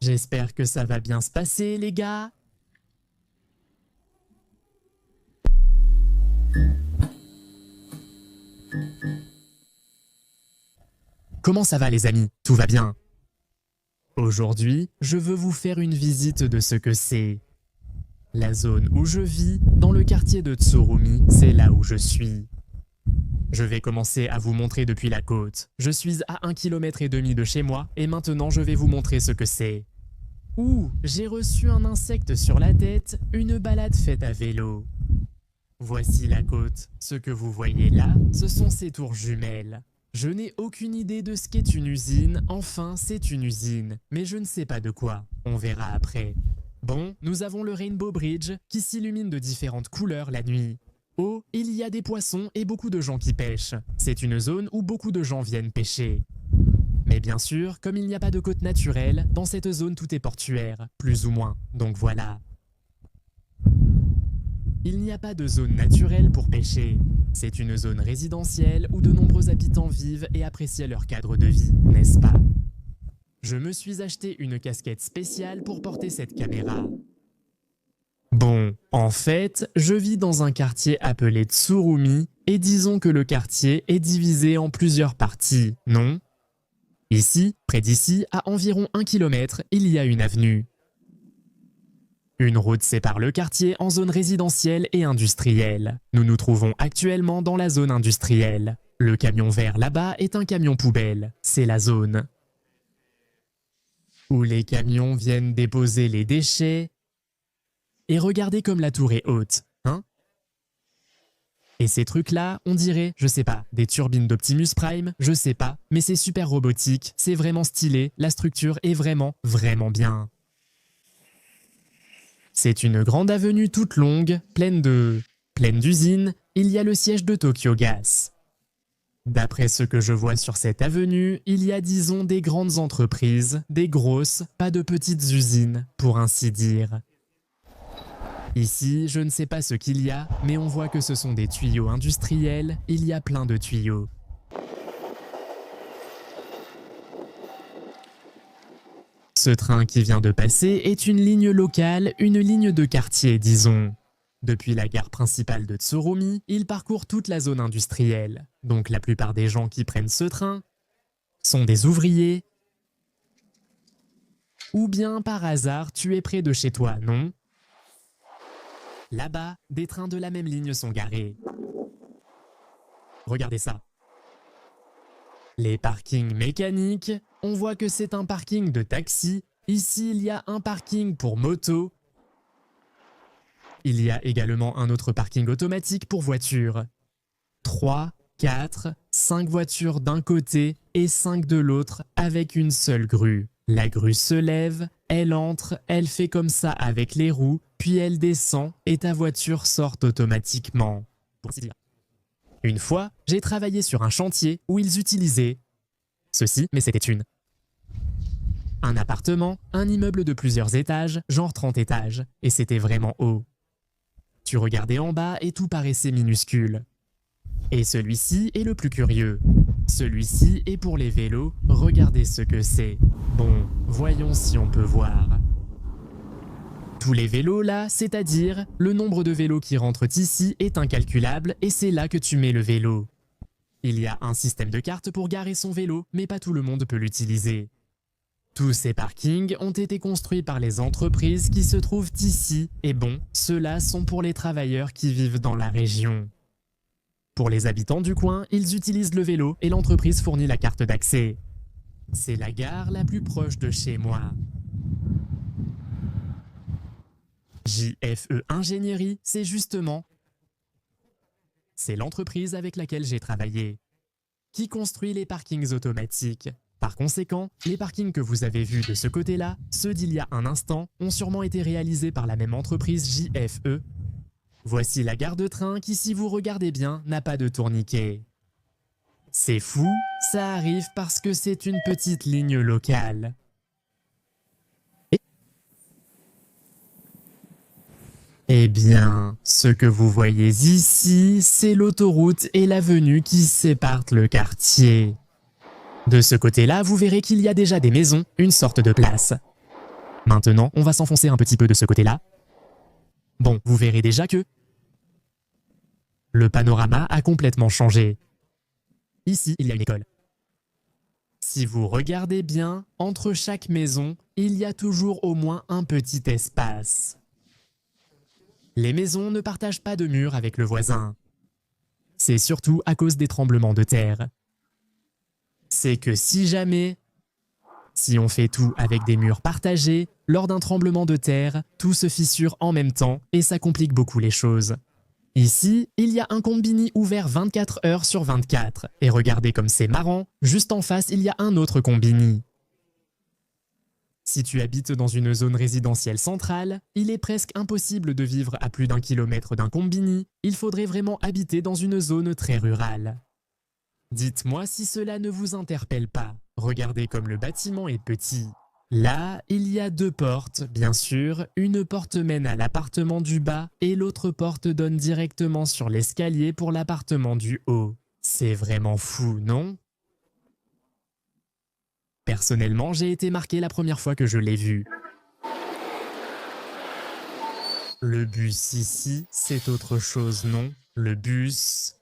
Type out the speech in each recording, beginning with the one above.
J'espère que ça va bien se passer, les gars. Comment ça va, les amis? Tout va bien? Aujourd'hui, je veux vous faire une visite de ce que c'est. La zone où je vis, dans le quartier de Tsurumi, c'est là où je suis. Je vais commencer à vous montrer depuis la côte. Je suis à 1,5 km de chez moi et maintenant je vais vous montrer ce que c'est. Ouh, j'ai reçu un insecte sur la tête, une balade faite à vélo. Voici la côte. Ce que vous voyez là, ce sont ces tours jumelles. Je n'ai aucune idée de ce qu'est une usine, enfin c'est une usine, mais je ne sais pas de quoi, on verra après. Bon, nous avons le Rainbow Bridge qui s'illumine de différentes couleurs la nuit. Oh, il y a des poissons et beaucoup de gens qui pêchent. C'est une zone où beaucoup de gens viennent pêcher. Mais bien sûr, comme il n'y a pas de côte naturelle, dans cette zone tout est portuaire, plus ou moins, donc voilà. Il n'y a pas de zone naturelle pour pêcher. C'est une zone résidentielle où de nombreux habitants vivent et apprécient leur cadre de vie, n'est-ce pas? Je me suis acheté une casquette spéciale pour porter cette caméra. Bon, en fait, je vis dans un quartier appelé Tsurumi et disons que le quartier est divisé en plusieurs parties, non? Ici, près d'ici, à environ 1 km, il y a une avenue. Une route sépare le quartier en zone résidentielle et industrielle. Nous nous trouvons actuellement dans la zone industrielle. Le camion vert là-bas est un camion poubelle, c'est la zone où les camions viennent déposer les déchets. Et regardez comme la tour est haute, hein? Et ces trucs-là, on dirait, je sais pas, des turbines d'Optimus Prime, je sais pas, mais c'est super robotique, c'est vraiment stylé, la structure est vraiment, vraiment bien. C'est une grande avenue toute longue, pleine d'usines, il y a le siège de Tokyo Gas. D'après ce que je vois sur cette avenue, il y a disons des grandes entreprises, des grosses, pas de petites usines, pour ainsi dire. Ici, je ne sais pas ce qu'il y a, mais on voit que ce sont des tuyaux industriels, il y a plein de tuyaux. Ce train qui vient de passer est une ligne locale, une ligne de quartier, disons. Depuis la gare principale de Tsurumi, il parcourt toute la zone industrielle. Donc la plupart des gens qui prennent ce train sont des ouvriers. Ou bien par hasard, tu es près de chez toi, non? Là-bas, des trains de la même ligne sont garés. Regardez ça. Les parkings mécaniques, on voit que c'est un parking de taxi. Ici, il y a un parking pour moto. Il y a également un autre parking automatique pour voitures. 3, 4, 5 voitures d'un côté et 5 de l'autre avec une seule grue. La grue se lève, elle entre, elle fait comme ça avec les roues, puis elle descend et ta voiture sort automatiquement. Une fois, j'ai travaillé sur un chantier où ils utilisaient ceci, mais c'était un appartement, un immeuble de plusieurs étages, genre 30 étages, et c'était vraiment haut. Tu regardais en bas et tout paraissait minuscule. Et celui-ci est le plus curieux. Celui-ci est pour les vélos, regardez ce que c'est. Bon, voyons si on peut voir. Tous les vélos là, c'est-à-dire le nombre de vélos qui rentrent ici est incalculable et c'est là que tu mets le vélo. Il y a un système de carte pour garer son vélo, mais pas tout le monde peut l'utiliser. Tous ces parkings ont été construits par les entreprises qui se trouvent ici, et bon, ceux-là sont pour les travailleurs qui vivent dans la région. Pour les habitants du coin, ils utilisent le vélo et l'entreprise fournit la carte d'accès. C'est la gare la plus proche de chez moi. JFE Ingénierie, c'est l'entreprise avec laquelle j'ai travaillé, qui construit les parkings automatiques. Par conséquent, les parkings que vous avez vus de ce côté-là, ceux d'il y a un instant, ont sûrement été réalisés par la même entreprise JFE. Voici la gare de train qui, si vous regardez bien, n'a pas de tourniquet. C'est fou, ça arrive parce que c'est une petite ligne locale. Eh bien, ce que vous voyez ici, c'est l'autoroute et l'avenue qui séparent le quartier. De ce côté-là, vous verrez qu'il y a déjà des maisons, une sorte de place. Maintenant, on va s'enfoncer un petit peu de ce côté-là. Bon, vous verrez déjà que le panorama a complètement changé. Ici, il y a une école. Si vous regardez bien, entre chaque maison, il y a toujours au moins un petit espace. Les maisons ne partagent pas de mur avec le voisin. C'est surtout à cause des tremblements de terre. C'est que si on fait tout avec des murs partagés, lors d'un tremblement de terre, tout se fissure en même temps et ça complique beaucoup les choses. Ici, il y a un combini ouvert 24 heures sur 24. Et regardez comme c'est marrant, juste en face, il y a un autre combini. Si tu habites dans une zone résidentielle centrale, il est presque impossible de vivre à plus d'1 kilomètre d'un combini. Il faudrait vraiment habiter dans une zone très rurale. Dites-moi si cela ne vous interpelle pas. Regardez comme le bâtiment est petit. Là, il y a 2 portes, bien sûr. Une porte mène à l'appartement du bas et l'autre porte donne directement sur l'escalier pour l'appartement du haut. C'est vraiment fou, non? Personnellement, j'ai été marqué la première fois que je l'ai vu. Le bus ici, c'est autre chose, non? Le bus...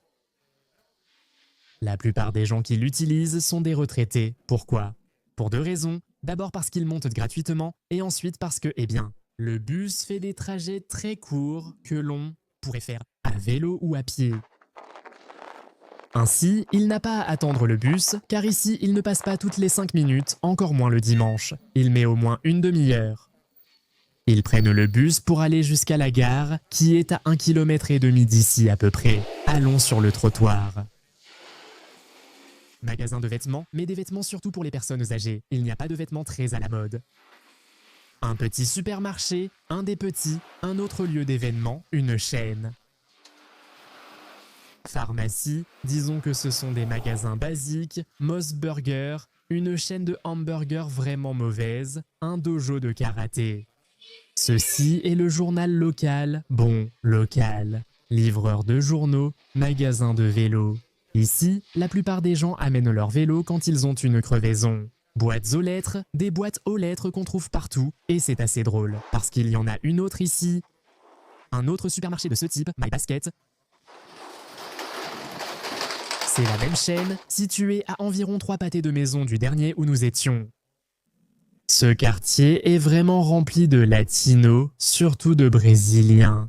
La plupart des gens qui l'utilisent sont des retraités. Pourquoi? Pour 2 raisons. D'abord parce qu'ils montent gratuitement et ensuite parce que, le bus fait des trajets très courts que l'on pourrait faire à vélo ou à pied. Ainsi, il n'a pas à attendre le bus, car ici, il ne passe pas toutes les 5 minutes, encore moins le dimanche. Il met au moins une demi-heure. Ils prennent le bus pour aller jusqu'à la gare, qui est à 1,5 km d'ici à peu près. Allons sur le trottoir. Magasin de vêtements, mais des vêtements surtout pour les personnes âgées. Il n'y a pas de vêtements très à la mode. Un petit supermarché, un des petits, un autre lieu d'événement, une chaîne. Pharmacie, disons que ce sont des magasins basiques, Moss Burger, une chaîne de hamburgers vraiment mauvaise, un dojo de karaté. Ceci est le journal local, local. Livreur de journaux, magasin de vélos. Ici, la plupart des gens amènent leur vélo quand ils ont une crevaison. Boîtes aux lettres, des boîtes aux lettres qu'on trouve partout, et c'est assez drôle, parce qu'il y en a une autre ici. Un autre supermarché de ce type, My Basket. C'est la même chaîne, située à environ 3 pâtés de maison du dernier où nous étions. Ce quartier est vraiment rempli de latinos, surtout de brésiliens.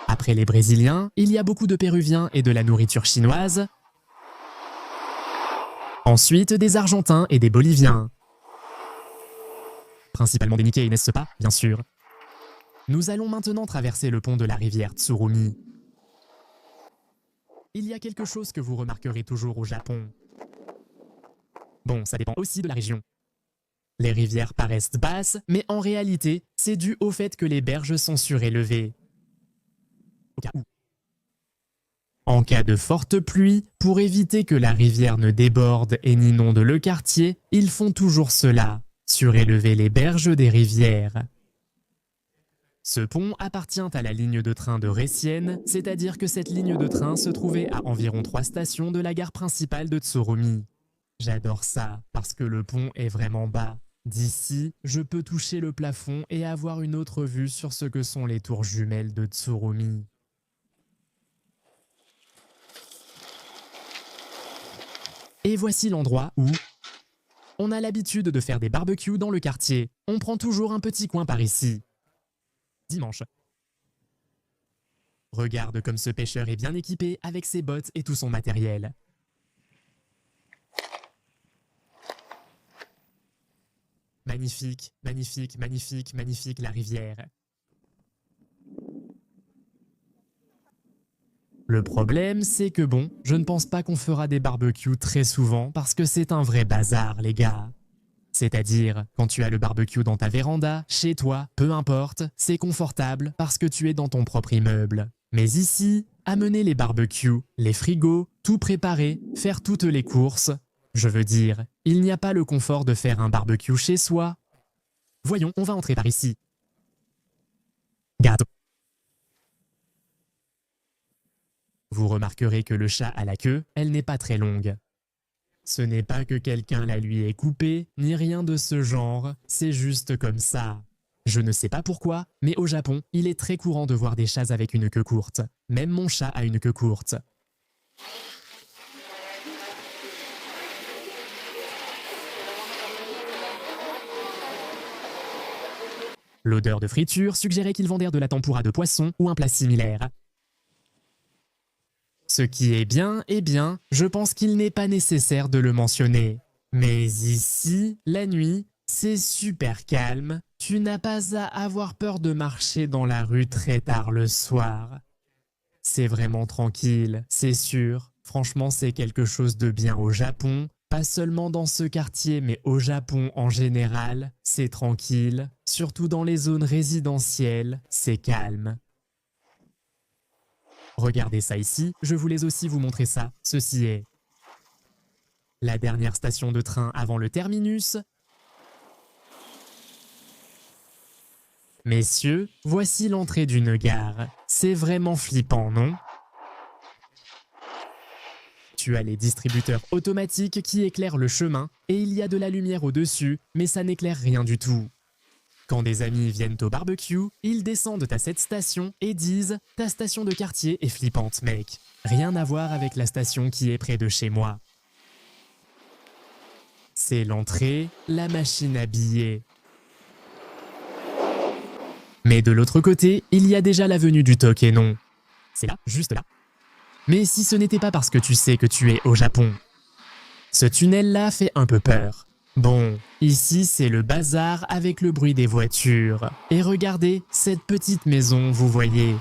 Après les brésiliens, il y a beaucoup de péruviens et de la nourriture chinoise. Ensuite, des argentins et des boliviens. Principalement des Nikkei, n'est-ce pas? Bien sûr. Nous allons maintenant traverser le pont de la rivière Tsurumi. Il y a quelque chose que vous remarquerez toujours au Japon. Bon, ça dépend aussi de la région. Les rivières paraissent basses, mais en réalité, c'est dû au fait que les berges sont surélevées. Au cas où. En cas de forte pluie, pour éviter que la rivière ne déborde et n'inonde le quartier, ils font toujours cela, surélever les berges des rivières. Ce pont appartient à la ligne de train de Ressienne, c'est-à-dire que cette ligne de train se trouvait à environ 3 stations de la gare principale de Tsurumi. J'adore ça, parce que le pont est vraiment bas. D'ici, je peux toucher le plafond et avoir une autre vue sur ce que sont les tours jumelles de Tsurumi. Et voici l'endroit où on a l'habitude de faire des barbecues dans le quartier. On prend toujours un petit coin par ici. Dimanche. Regarde comme ce pêcheur est bien équipé avec ses bottes et tout son matériel. Magnifique, magnifique, magnifique, magnifique la rivière. Le problème, c'est que je ne pense pas qu'on fera des barbecues très souvent parce que c'est un vrai bazar, les gars. C'est-à-dire, quand tu as le barbecue dans ta véranda, chez toi, peu importe, c'est confortable parce que tu es dans ton propre immeuble. Mais ici, amener les barbecues, les frigos, tout préparer, faire toutes les courses, je veux dire, il n'y a pas le confort de faire un barbecue chez soi. Voyons, on va entrer par ici. Gâteau. Vous remarquerez que le chat à la queue, elle n'est pas très longue. Ce n'est pas que quelqu'un la lui ait coupée, ni rien de ce genre, c'est juste comme ça. Je ne sais pas pourquoi, mais au Japon, il est très courant de voir des chats avec une queue courte. Même mon chat a une queue courte. L'odeur de friture suggérait qu'ils vendèrent de la tempura de poisson ou un plat similaire. Ce qui est bien, je pense qu'il n'est pas nécessaire de le mentionner. Mais ici, la nuit, c'est super calme. Tu n'as pas à avoir peur de marcher dans la rue très tard le soir. C'est vraiment tranquille, c'est sûr. Franchement, c'est quelque chose de bien au Japon. Pas seulement dans ce quartier, mais au Japon en général, c'est tranquille. Surtout dans les zones résidentielles, c'est calme. Regardez ça ici, je voulais aussi vous montrer ça. Ceci est la dernière station de train avant le terminus. Messieurs, voici l'entrée d'une gare. C'est vraiment flippant, non? Tu as les distributeurs automatiques qui éclairent le chemin et il y a de la lumière au-dessus, mais ça n'éclaire rien du tout. Quand des amis viennent au barbecue, ils descendent à cette station et disent « Ta station de quartier est flippante, mec. Rien à voir avec la station qui est près de chez moi. » C'est l'entrée, la machine à billets. Mais de l'autre côté, il y a déjà l'avenue du Tokenon. C'est là, juste là. Mais si ce n'était pas parce que tu sais que tu es au Japon. Ce tunnel-là fait un peu peur. Bon, ici c'est le bazar avec le bruit des voitures. Et regardez, cette petite maison, vous voyez.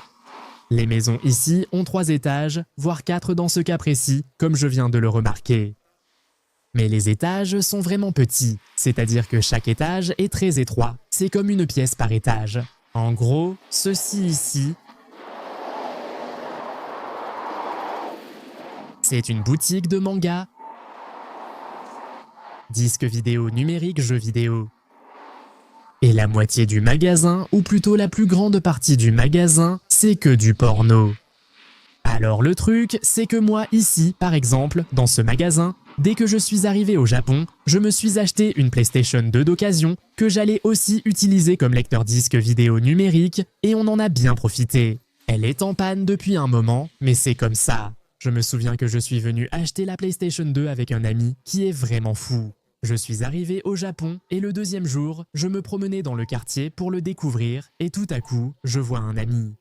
Les maisons ici ont 3 étages, voire 4 dans ce cas précis, comme je viens de le remarquer. Mais les étages sont vraiment petits, c'est-à-dire que chaque étage est très étroit. C'est comme une pièce par étage. En gros, ceci ici, c'est une boutique de manga. Disques vidéo numériques, jeux vidéo. Et la moitié du magasin, ou plutôt la plus grande partie du magasin, c'est que du porno. Alors le truc, c'est que moi ici, par exemple, dans ce magasin, dès que je suis arrivé au Japon, je me suis acheté une PlayStation 2 d'occasion que j'allais aussi utiliser comme lecteur disque vidéo numérique et on en a bien profité. Elle est en panne depuis un moment, mais c'est comme ça. Je me souviens que je suis venu acheter la PlayStation 2 avec un ami qui est vraiment fou. Je suis arrivé au Japon et le 2e jour, je me promenais dans le quartier pour le découvrir et tout à coup, je vois un ami.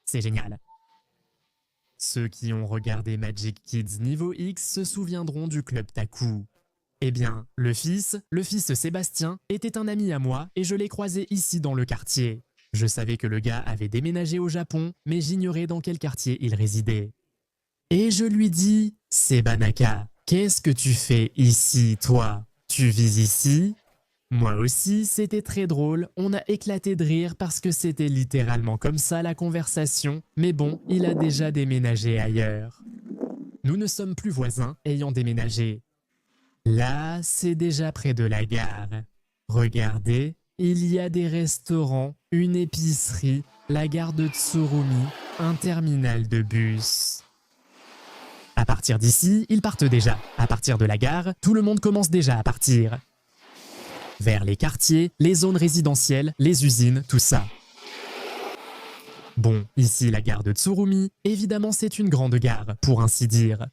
C'est génial. Ceux qui ont regardé Magic Kids Niveau X se souviendront du club Taku. Eh bien, le fils Sébastien, était un ami à moi et je l'ai croisé ici dans le quartier. Je savais que le gars avait déménagé au Japon, mais j'ignorais dans quel quartier il résidait. Et je lui dis « Sebanaka, qu'est-ce que tu fais ici, toi? Tu vis ici ?» Moi aussi, c'était très drôle, on a éclaté de rire parce que c'était littéralement comme ça la conversation, mais bon, il a déjà déménagé ailleurs. Nous ne sommes plus voisins ayant déménagé. Là, c'est déjà près de la gare. Regardez, il y a des restaurants, une épicerie, la gare de Tsurumi, un terminal de bus. À partir d'ici, ils partent déjà. À partir de la gare, tout le monde commence déjà à partir. Vers les quartiers, les zones résidentielles, les usines, tout ça. Bon, ici la gare de Tsurumi, évidemment c'est une grande gare, pour ainsi dire.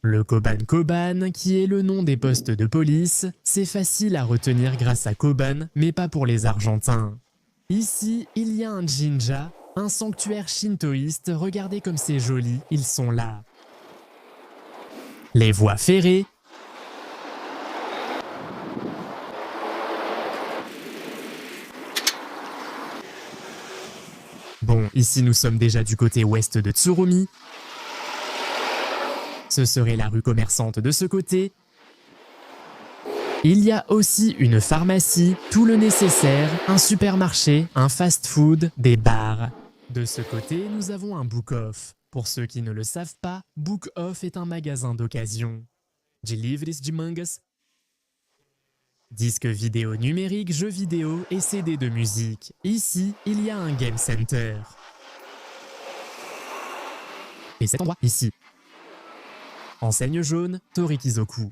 Le Koban Koban, qui est le nom des postes de police, c'est facile à retenir grâce à Koban, mais pas pour les Argentins. Ici, il y a un jinja, un sanctuaire shintoïste, regardez comme c'est joli, ils sont là. Les voies ferrées. Bon, ici nous sommes déjà du côté ouest de Tsurumi. Ce serait la rue commerçante de ce côté. Il y a aussi une pharmacie, tout le nécessaire, un supermarché, un fast-food, des bars. De ce côté, nous avons un book-off. Pour ceux qui ne le savent pas, book-off est un magasin d'occasion. De livres de mangas, disques vidéo numériques, jeux vidéo et CD de musique. Ici, il y a un game center. Et cet endroit, ici, Enseigne jaune, Torikizoku.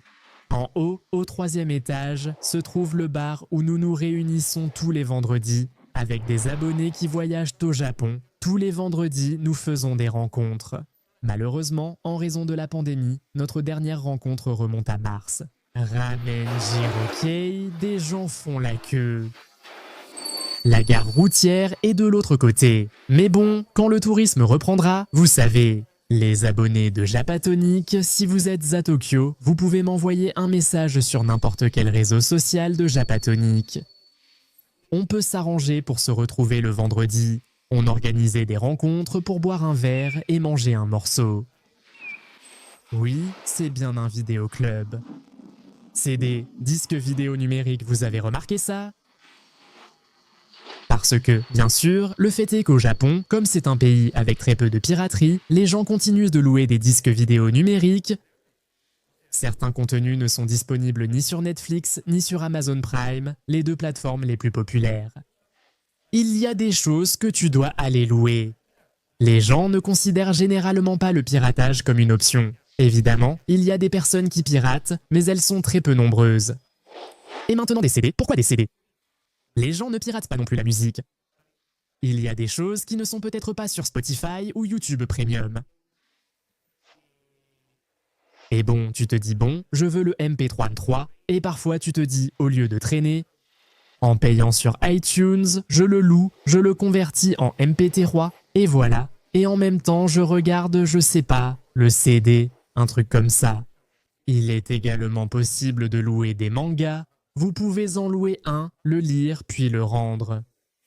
En haut, au 3e étage, se trouve le bar où nous nous réunissons tous les vendredis avec des abonnés qui voyagent au Japon. Tous les vendredis, nous faisons des rencontres. Malheureusement, en raison de la pandémie, notre dernière rencontre remonte à mars. Ramen Jirokei, des gens font la queue. La gare routière est de l'autre côté. Mais bon, quand le tourisme reprendra, vous savez, les abonnés de Japatonic, si vous êtes à Tokyo, vous pouvez m'envoyer un message sur n'importe quel réseau social de Japatonic. On peut s'arranger pour se retrouver le vendredi. On organisait des rencontres pour boire un verre et manger un morceau. Oui, c'est bien un vidéoclub. CD, disque vidéo numérique, vous avez remarqué ça? Parce que, bien sûr, le fait est qu'au Japon, comme c'est un pays avec très peu de piraterie, les gens continuent de louer des disques vidéo numériques. Certains contenus ne sont disponibles ni sur Netflix ni sur Amazon Prime, les deux plateformes les plus populaires. Il y a des choses que tu dois aller louer. Les gens ne considèrent généralement pas le piratage comme une option. Évidemment, il y a des personnes qui piratent, mais elles sont très peu nombreuses. Et maintenant des CD, pourquoi des CD? Les gens ne piratent pas non plus la musique. Il y a des choses qui ne sont peut-être pas sur Spotify ou YouTube Premium. Et bon, tu te dis bon, je veux le MP3, et parfois tu te dis, au lieu de traîner, en payant sur iTunes, je le loue, je le convertis en MP3, et voilà. Et en même temps, je regarde, je sais pas, le CD, un truc comme ça. Il est également possible de louer des mangas. Vous pouvez en louer un, le lire, puis le rendre.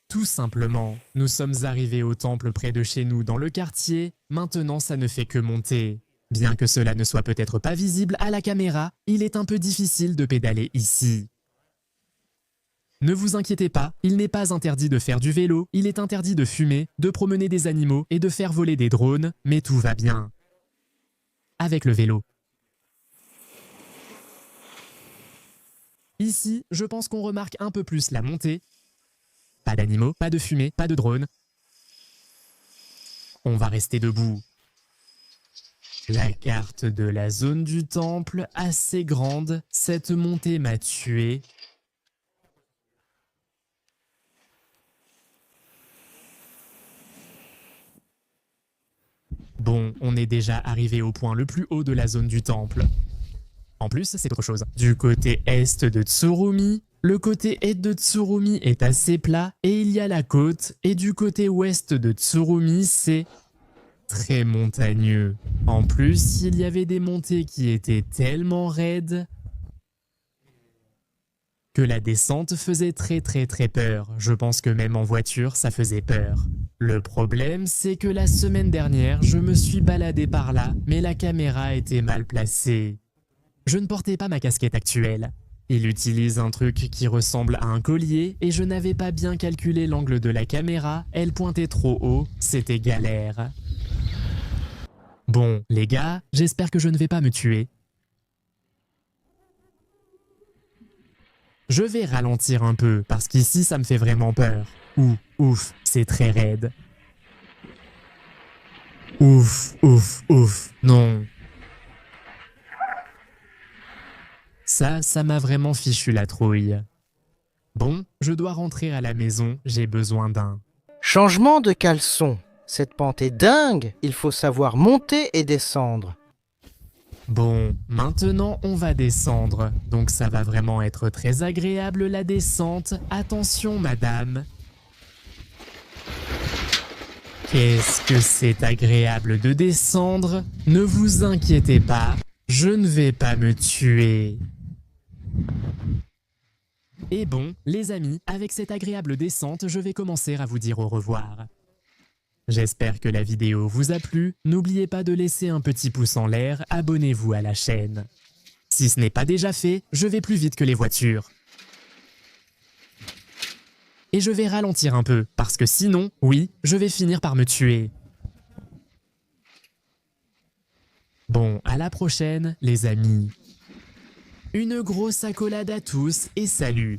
Tout simplement, nous sommes arrivés au temple près de chez nous dans le quartier, maintenant ça ne fait que monter. Bien que cela ne soit peut-être pas visible à la caméra, il est un peu difficile de pédaler ici. Ne vous inquiétez pas, il n'est pas interdit de faire du vélo, il est interdit de fumer, de promener des animaux et de faire voler des drones, mais tout va bien. Avec le vélo. Ici, je pense qu'on remarque un peu plus la montée. Pas d'animaux, pas de fumée, pas de drone. On va rester debout. La carte de la zone du temple, assez grande, cette montée m'a tué. Bon, on est déjà arrivé au point le plus haut de la zone du temple. En plus, c'est autre chose. Du côté est de Tsurumi, le côté est de Tsurumi est assez plat et il y a la côte, et du côté ouest de Tsurumi, c'est très montagneux. En plus, il y avait des montées qui étaient tellement raides que la descente faisait très peur. Je pense que même en voiture, ça faisait peur. Le problème, c'est que la semaine dernière, je me suis baladé par là, mais la caméra était mal placée. Je ne portais pas ma casquette actuelle. Il utilise un truc qui ressemble à un collier et je n'avais pas bien calculé l'angle de la caméra, elle pointait trop haut, c'était galère. Bon, les gars, j'espère que je ne vais pas me tuer. Je vais ralentir un peu parce qu'ici ça me fait vraiment peur. Ouf, c'est très raide. Ouf, non. Ça m'a vraiment fichu la trouille. Bon, je dois rentrer à la maison, j'ai besoin d'un... Changement de caleçon. Cette pente est dingue, il faut savoir monter et descendre. Bon, maintenant on va descendre, donc ça va vraiment être très agréable la descente. Attention madame. Qu'est-ce que c'est agréable de descendre? Ne vous inquiétez pas, je ne vais pas me tuer. Et bon, les amis, avec cette agréable descente, je vais commencer à vous dire au revoir. J'espère que la vidéo vous a plu, n'oubliez pas de laisser un petit pouce en l'air, abonnez-vous à la chaîne. Si ce n'est pas déjà fait, je vais plus vite que les voitures. Et je vais ralentir un peu, parce que sinon, oui, je vais finir par me tuer. Bon, à la prochaine, les amis. Une grosse accolade à tous et salut!